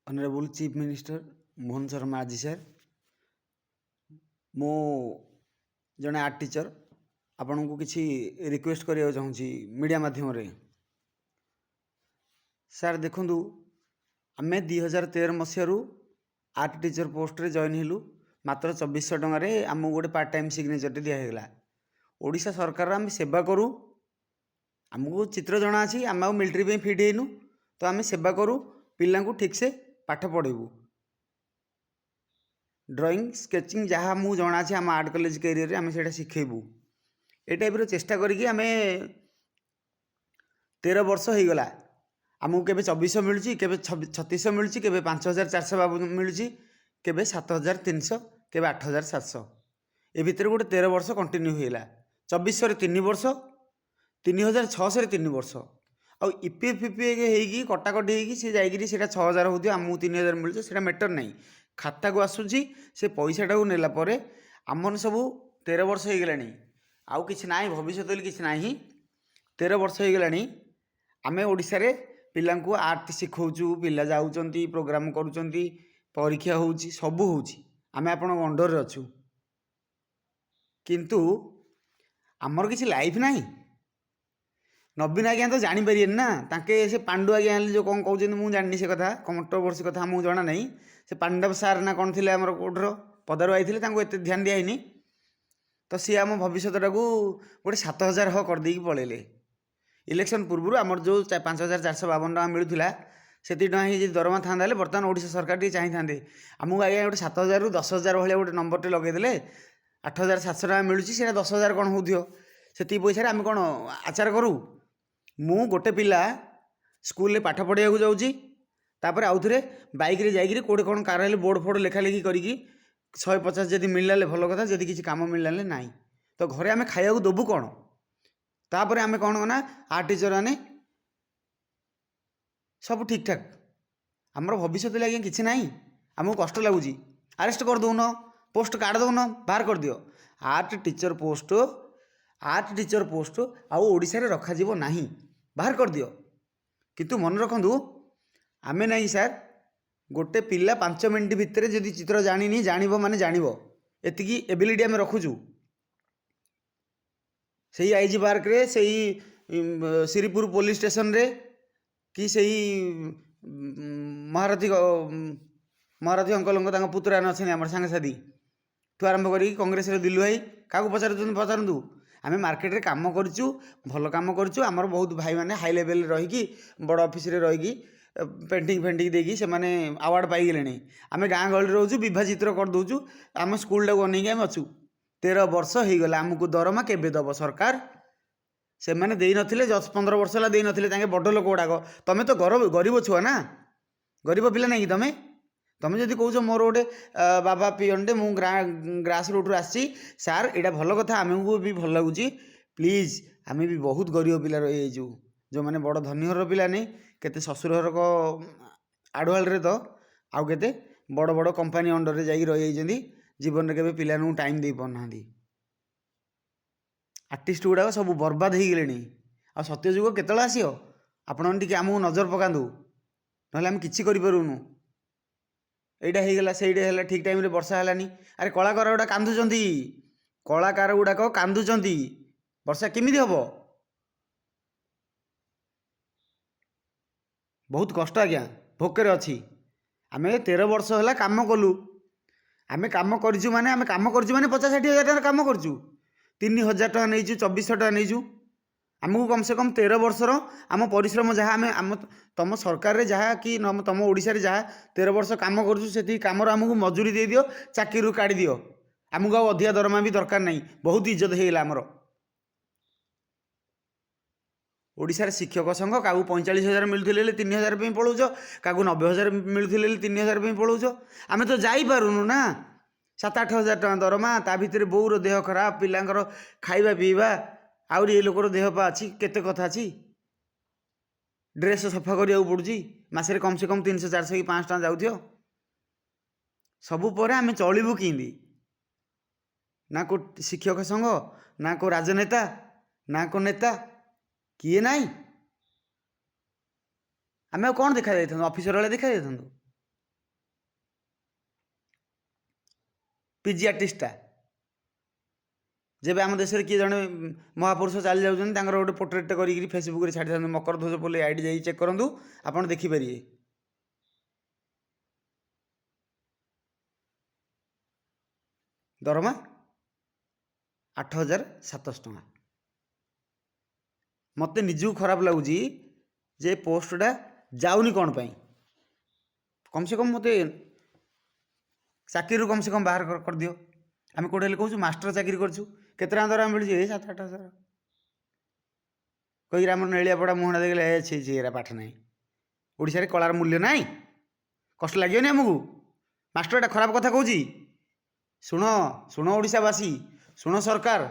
Honourable chief minister Mohan Sharma आजी sir मो जड़े आर्ट टीचर आपण को किसी रिक्वेस्ट करने चाहूँगी मीडिया माध्यम सर देखु आम 2013 मसीह आर्ट टीचर पोस्ट रे जॉइन हेलु मात्र 2400 टंकार आमको गोटे पार्ट टाइम सिग्नेचर दिगला। ओडिशा सरकार आम सेवा करूँ आमको चित्र जना अच्छी आम मिलिट्री फिट हेनु तो आम सेवा करूँ पिला ठीक से पाठ पढ़ेबू ड्राइंग स्केचिंग जहाँ मुझे जना अच्छे आम आर्ट कॉलेज कैरियर आम से शिखेबू ए टाइप चेष्टा करें आम 13 वर्ष हो गला आमको केबे 2400 मिलूँ केबे 3600 मिलूँ केबे 5400 मिलूँ केबे 7300 केबे 8700 ए भितर गोटे 13 वर्ष कंटिन्यू होगा 2400 3 वर्ष 3600 3 वर्ष आउ इपीएफपीए होगी कटाकटी होगी सी जाइए 6000 हो आमको 3000 मिलूँ से मैटर नहीं खाता को आसूसी से पैसाटा को नेला आमर सब 13 वर्ष हो गला आउ कि ना भविष्य किसी ना 13 वर्ष हो गला आम ओडिशा रे पिला आर्ट शिखौचु पिला जाऊँच प्रोग्राम करुँच परीक्षा हो सबू हो आम आपण अंडर अच्छु किंतु आमर किसी लाइफ नहीं नवीन आज्ञा तो जानीपर ना ताके से पांडु आज्ञा जो कौन कहते मुझे जानी से कथा कंट्रोवर्सी कथा मुझे जना नहीं से पांडव सार ना कौन थे आमर कोटर पदारू आई एत ध्यान दिहनी तो सी आम भविष्यटा को गोटे 7000 करदे पलैले इलेक्शन पूर्व आमर जो 5452 टका मिलूला से दरमा था बर्तमान ओडिशा सरकार चाहिए था आमको आज्ञा गोटे 7000 रू 10000 भाई गोटे नंबरटे लगेदे 8700 टका मिलूँ से 10000 कौन हो से पैसा आम कौन आचार करूँ मु गोटे पिला स्कूल रे पाठ पढ़ाया जाऊँगी आउ थे बैक रे जाइए कौटे कौन कार बोर्ड फोर्ड लेखा लेखि करी 150 जदि मिलला भल कथा जदि किसी काम मिलला ना तो घरे आम खाया देवु कौन तापर आम कौन ना आर्ट टीचर मैंने सब ठीक ठाक आमर भविष्य आज्ञा किसी ना आमको कष्ट लगुच आरेस्ट कर दौन पोस्ट काट दौन बाहर कर दियो आर्ट टीचर पोस्ट आउ ओडिशा रे रखा जीवो नहीं बाहर कर दियो किंतु मन रखु आमे नहीं सार गोटे पिला 5 मिनट भितर जदि चित्र जानी जानिबो माने जानिबो एतिकी एबिलिटी आम रखुचु सही आईजी पार्क रे सही श्रीपुर पुलिस स्टेशन रे कि सही महारथी अंकल पुतरा अच्छे आम सांगसाथी ठू आरंभ करी कांग्रेस दिल्लू भाई क्या पचारू आम मार्केट रे काम करूँ भल काम करूँ आमर बहुत भाई मैंने हाई लेवल रहीकि बड़ ऑफिस रे रहीकि पेंटिंग फेंटिंग देकी से माने अवार्ड पाइगले आम गाँ गहली रोचु विभा चित्र करदे आम स्कूल टाक अनेक आम अच्छु 13 वर्ष हो गला आमको दरमा केबे दब सरकार से मैंने दे नथिले 10-15 वर्ष है दे नथिले बड़ लोक गुड़ाक तुम तो गरीब छुआ ना गरीब पिला नहीं कि तुम जदि कौच मोर गोटे बाबा पीएनडे मु ग्रास रूट आसी सार यहाँ भल कथा आमको भी भल लगुच प्लीज आम भी बहुत गरीब पिला रही जो मैंने बड़ धनीर पिला नहीं केते ससुर घर को आड़ुआल रे तो आउ केते बड़ बड़ कंपानी अंडर रे जाई रही जीवन में केबे पिला टाइम दे पाना आर्टिस्ट गुड़ाक सब बर्बाद हो गले आ सत्यजुग केतला आसियो आपण टी आमको नजर पकातु ना आम कि करूँ एटा होगा से ठीक टाइम रे वर्षा है अरे कलाकार गुड़ा कांदुंट कलाकार गुड़ाक कांदुंट वर्षा केमी हम बहुत कष्ट आज्ञा भोकर अच्छी आम 13 वर्ष है कम कलु आम कम करूँ माने 50-60 हजार कम करूँ 3000 टका नहीं 2400 टका नहीं आमको कम से कम 13 वर्षर आम परिश्रम जहाँ आम तुम सरकार रे जहाँ कि तुम ओडिशा रे जहाँ 13 वर्ष कम कर कम आमको मजूरी दे दियो चाकरी काढ़ दियो आमको आ अधिका दरमा भी दरकार नहीं बहुत इज्जत होगा आमर ओडिशा रे शिक्षक संघ क्या 45,000 मिलूले 3,000 पलाऊच क्या 90,000 मिलूले 3,000 पलाऊच आम तो जापरूनु ना 7-8 हजार टका दरमा ता भितर बोर देह खराब पिलांकर खाइबा पीवा आउरी ये लोकर देह पा अच्छी केते कथा अच्छी ड्रेस सफा करिया पड़ुची मसरे कम से कम 300-400 कि 500 टका जाऊथियो सबू पर आम चलू कि ना को शिक्षक संघ ना को राजनेता ना को नेता किए नाई आम कौन देखा जाता ऑफिसर वाले देखा जाता ପିଜି ଆର୍ଟିଷ୍ଟଟା ଯେବେ ଆମ ଦେଶରେ କିଏ ଜଣେ ମହାପୁରୁଷ ଚାଲି ଯାଉଛନ୍ତି ତାଙ୍କର ଗୋଟେ ପୋର୍ଟ୍ରେଟ୍ଟେ କରିକି ଫେସବୁକ୍ରେ ଛାଡ଼ିଥାନ୍ତି। ମକର ଧ୍ୱଜ ପୋଲି ଆଇଡ଼ି ଯାଇକି ଚେକ୍ କରନ୍ତୁ, ଆପଣ ଦେଖିପାରିବେ। ଦରମା 8,700 ଟଙ୍କା। ମୋତେ ନିଜକୁ ଖରାପ ଲାଗୁଛି ଯେ ପୋଷ୍ଟଟା ଯାଉନି କ'ଣ ପାଇଁ। କମ୍ ସେ କମ୍ ମୋତେ ଚାକିରିରୁ କମ୍ ସେ କମ୍ ବାହାର କରିଦିଅ। ଆମେ କେଉଁଠି ହେଲେ କହୁଛୁ ମାଷ୍ଟର ଚାକିରି କରିଛୁ, କେତେ ଟଙ୍କା ଦରମା ମିଳୁଛି? 7-8 ହଜାର କହିକିରି ଆମର ନେଳିଆପଡ଼ା ମୁହଁଟା ଦେଖିଲେ ଛି ଛି ଏରା ପାଠ ନାହିଁ। ଓଡ଼ିଶାରେ କଳାର ମୂଲ୍ୟ ନାହିଁ? କଷ୍ଟ ଲାଗିବନି ଆମକୁ? ମାଷ୍ଟରଟା ଖରାପ କଥା କହୁଛି? ଶୁଣ ଶୁଣ ଓଡ଼ିଶାବାସୀ, ଶୁଣ ସରକାର,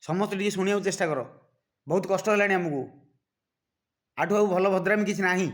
ସମସ୍ତେ ଟିକେ ଶୁଣିବାକୁ ଚେଷ୍ଟା କର। ବହୁତ କଷ୍ଟ ହେଲାଣି ଆମକୁ, ଆଠୁ ଆଉ ଭଲ ଭଦ୍ରାମି କିଛି ନାହିଁ।